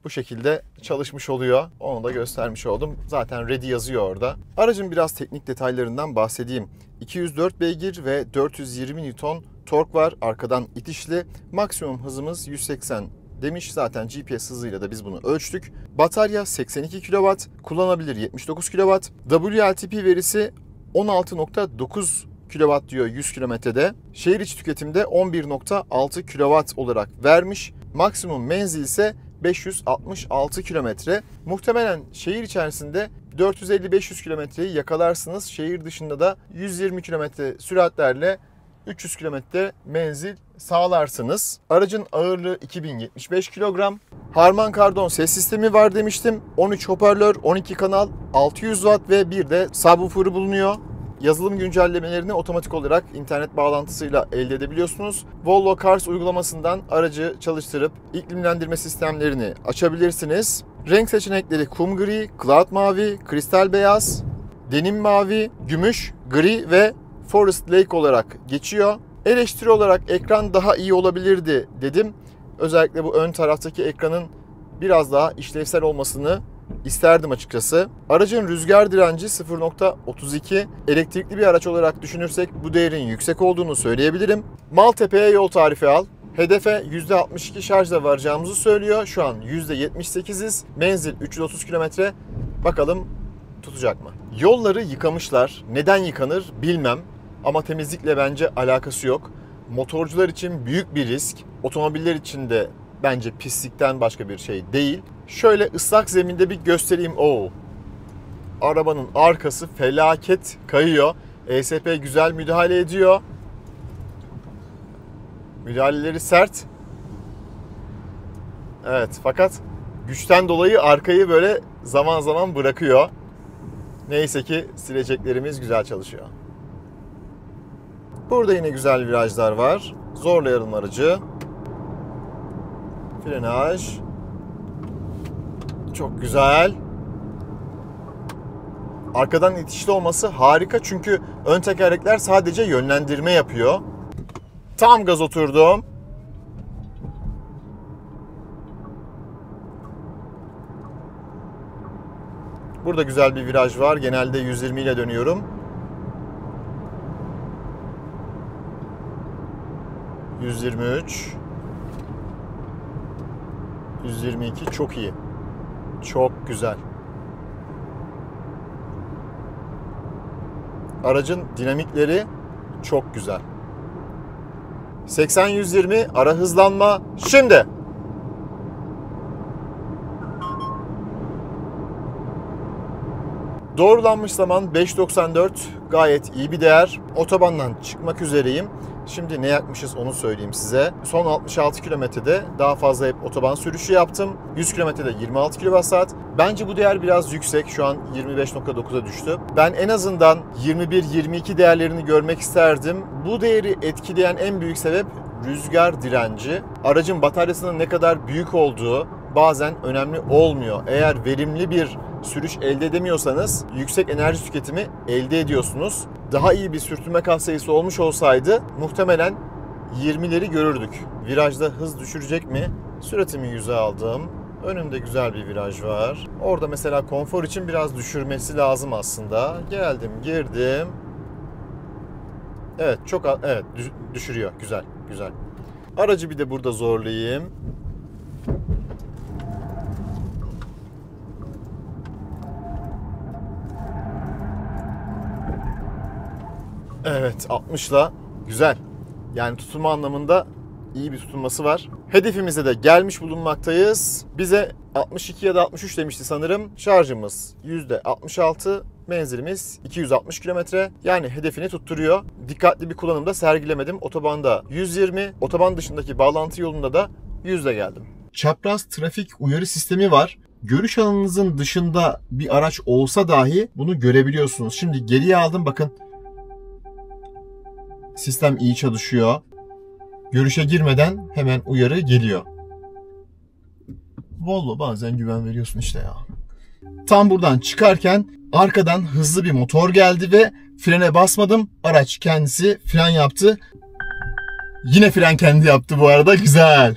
Bu şekilde çalışmış oluyor. Onu da göstermiş oldum. Zaten ready yazıyor orada. Aracın biraz teknik detaylarından bahsedeyim. 204 beygir ve 420 Newton tork var. Arkadan itişli. Maksimum hızımız 180 demiş. Zaten GPS hızıyla da biz bunu ölçtük. Batarya 82 kW. Kullanabilir 79 kW. WLTP verisi 16.9 kW diyor 100 kilometrede. Şehir içi tüketimde 11.6 kW olarak vermiş. Maksimum menzil ise 566 kilometre. Muhtemelen şehir içerisinde 450-500 kilometreyi yakalarsınız. Şehir dışında da 120 kilometre süratlerle 300 kilometre menzil sağlarsınız. Aracın ağırlığı 2075 kilogram. Harman Kardon ses sistemi var demiştim. 13 hoparlör, 12 kanal, 600 watt ve bir de subwoofer'ı bulunuyor. Yazılım güncellemelerini otomatik olarak internet bağlantısıyla elde edebiliyorsunuz. Volvo Cars uygulamasından aracı çalıştırıp iklimlendirme sistemlerini açabilirsiniz. Renk seçenekleri kum gri, cloud mavi, kristal beyaz, denim mavi, gümüş, gri ve forest lake olarak geçiyor. Eleştiri olarak ekran daha iyi olabilirdi dedim. Özellikle bu ön taraftaki ekranın biraz daha işlevsel olmasını İsterdim açıkçası. Aracın rüzgar direnci 0.32. Elektrikli bir araç olarak düşünürsek bu değerin yüksek olduğunu söyleyebilirim. Maltepe'ye yol tarifi al. Hedefe %62 şarjla varacağımızı söylüyor. Şu an %78'iz. Menzil 330 km. Bakalım tutacak mı? Yolları yıkamışlar. Neden yıkanır bilmem. Ama temizlikle bence alakası yok. Motorcular için büyük bir risk. Otomobiller için de bence pislikten başka bir şey değil. Şöyle ıslak zeminde bir göstereyim. Arabanın arkası felaket kayıyor. ESP güzel müdahale ediyor. Müdahaleleri sert. Evet, fakat güçten dolayı arkayı böyle zaman zaman bırakıyor. Neyse ki sileceklerimiz güzel çalışıyor. Burada yine güzel virajlar var. Zorlayalım aracı. Frenaj. Çok güzel. Arkadan itişli olması harika çünkü ön tekerlekler sadece yönlendirme yapıyor. Tam gaz oturdum. Burada güzel bir viraj var. Genelde 120 ile dönüyorum. 123. 122 çok iyi. Çok güzel. Aracın dinamikleri çok güzel. 80-120 ara hızlanma şimdi. Doğrulanmış zaman 5.94, gayet iyi bir değer. Otobandan çıkmak üzereyim. Şimdi ne yakmışız onu söyleyeyim size. Son 66 kilometrede daha fazla hep otoban sürüşü yaptım. 100 kilometrede 26 kWh. Bence bu değer biraz yüksek. Şu an 25.9'a düştü. Ben en azından 21-22 değerlerini görmek isterdim. Bu değeri etkileyen en büyük sebep rüzgar direnci. Aracın bataryasının ne kadar büyük olduğu bazen önemli olmuyor. Eğer verimli bir sürüş elde edemiyorsanız yüksek enerji tüketimi elde ediyorsunuz. Daha iyi bir sürtünme katsayısı olmuş olsaydı muhtemelen 20'leri görürdük. Virajda hız düşürecek mi? Süratimi 100'e aldım. Önümde güzel bir viraj var. Orada mesela konfor için biraz düşürmesi lazım aslında. Geldim, girdim. Evet, düşürüyor. Güzel, güzel. Aracı bir de burada zorlayayım. Evet, 60'la güzel. Yani tutunma anlamında iyi bir tutunması var. Hedefimize de gelmiş bulunmaktayız. Bize 62 ya da 63 demişti sanırım. Şarjımız %66, menzilimiz 260 kilometre. Yani hedefini tutturuyor. Dikkatli bir kullanımda sergilemedim. Otobanda 120, otoban dışındaki bağlantı yolunda da 100'le geldim. Çapraz trafik uyarı sistemi var. Görüş alanınızın dışında bir araç olsa dahi bunu görebiliyorsunuz. Şimdi geriye aldım, bakın. Sistem iyi çalışıyor. Görüşe girmeden hemen uyarı geliyor. Volvo bazen güven veriyorsun işte ya. Tam buradan çıkarken arkadan hızlı bir motor geldi ve frene basmadım. Araç kendisi fren yaptı. Yine fren kendi yaptı bu arada. Güzel.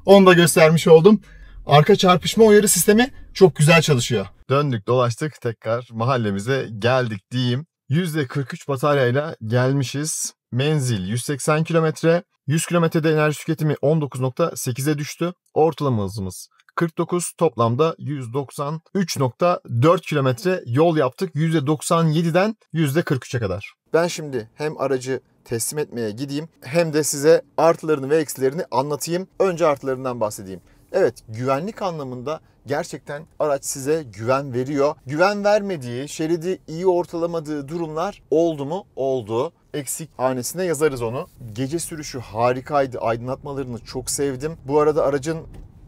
Onu da göstermiş oldum. Arka çarpışma uyarı sistemi çok güzel çalışıyor. Döndük dolaştık tekrar mahallemize geldik diyeyim. %43 bataryayla gelmişiz. Menzil 180 kilometre. 100 kilometrede enerji tüketimi 19.8'e düştü. Ortalama hızımız 49, toplamda 193.4 kilometre yol yaptık. %97'den %43'e kadar. Ben şimdi hem aracı teslim etmeye gideyim hem de size artılarını ve eksilerini anlatayım. Önce artılarından bahsedeyim. Evet, güvenlik anlamında gerçekten araç size güven veriyor. Güven vermediği, şeridi iyi ortalamadığı durumlar oldu mu? Oldu. Eksik hanesine yazarız onu. Gece sürüşü harikaydı. Aydınlatmalarını çok sevdim. Bu arada aracın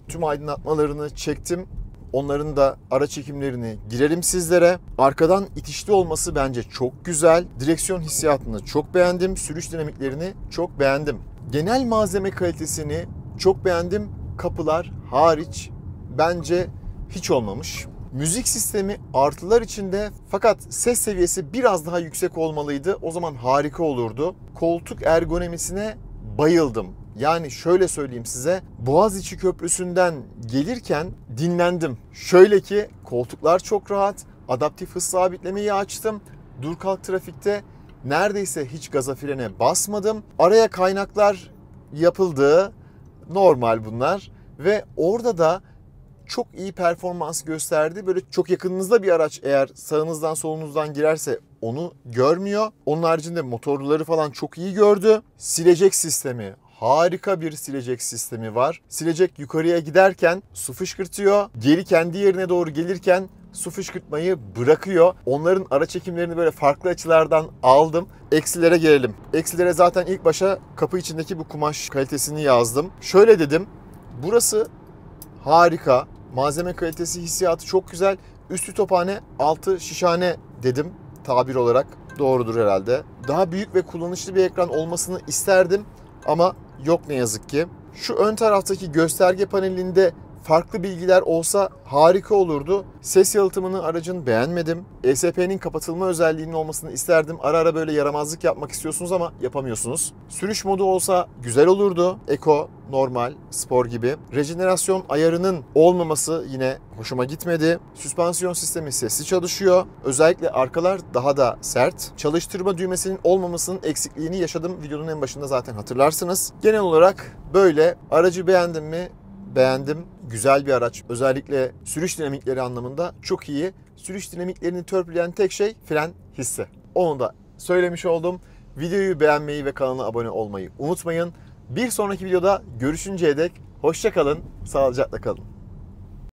tüm aydınlatmalarını çektim. Onların da ara çekimlerini girerim sizlere. Arkadan itişli olması bence çok güzel. Direksiyon hissiyatını çok beğendim. Sürüş dinamiklerini çok beğendim. Genel malzeme kalitesini çok beğendim. Kapılar hariç bence hiç olmamış. Müzik sistemi artılar içinde, fakat ses seviyesi biraz daha yüksek olmalıydı. O zaman harika olurdu. Koltuk ergonomisine bayıldım. Yani şöyle söyleyeyim size, Boğaziçi Köprüsü'nden gelirken dinlendim. Şöyle ki koltuklar çok rahat, adaptif hız sabitlemeyi açtım. Dur kalk trafikte neredeyse hiç gaza frene basmadım. Araya kaynaklar yapıldı, normal bunlar ve orada da çok iyi performans gösterdi. Böyle çok yakınınızda bir araç eğer sağınızdan solunuzdan girerse onu görmüyor. Onun haricinde motorları falan çok iyi gördü. Silecek sistemi, harika bir silecek sistemi var. Silecek yukarıya giderken su fışkırtıyor. Geri kendi yerine doğru gelirken su fışkırtmayı bırakıyor. Onların ara çekimlerini böyle farklı açılardan aldım. Eksilere gelelim. Eksilere zaten ilk başa kapı içindeki bu kumaş kalitesini yazdım. Şöyle dedim. Burası harika. Malzeme kalitesi, hissiyatı çok güzel. Üstü tophane, altı şişhane dedim tabir olarak. Doğrudur herhalde. Daha büyük ve kullanışlı bir ekran olmasını isterdim ama yok ne yazık ki. Şu ön taraftaki gösterge panelinde farklı bilgiler olsa harika olurdu. Ses yalıtımını aracın beğenmedim. ESP'nin kapatılma özelliğinin olmasını isterdim. Ara ara böyle yaramazlık yapmak istiyorsunuz ama yapamıyorsunuz. Sürüş modu olsa güzel olurdu. Eco, normal, spor gibi. Rejenerasyon ayarının olmaması yine hoşuma gitmedi. Süspansiyon sistemi sesli çalışıyor. Özellikle arkalar daha da sert. Çalıştırma düğmesinin olmamasının eksikliğini yaşadım. Videonun en başında zaten hatırlarsınız. Genel olarak böyle. Aracı beğendim mi? Beğendim. Güzel bir araç. Özellikle sürüş dinamikleri anlamında çok iyi. Sürüş dinamiklerini törpüleyen tek şey fren hissi. Onu da söylemiş oldum. Videoyu beğenmeyi ve kanala abone olmayı unutmayın. Bir sonraki videoda görüşünceye dek hoşça kalın, sağlıcakla kalın.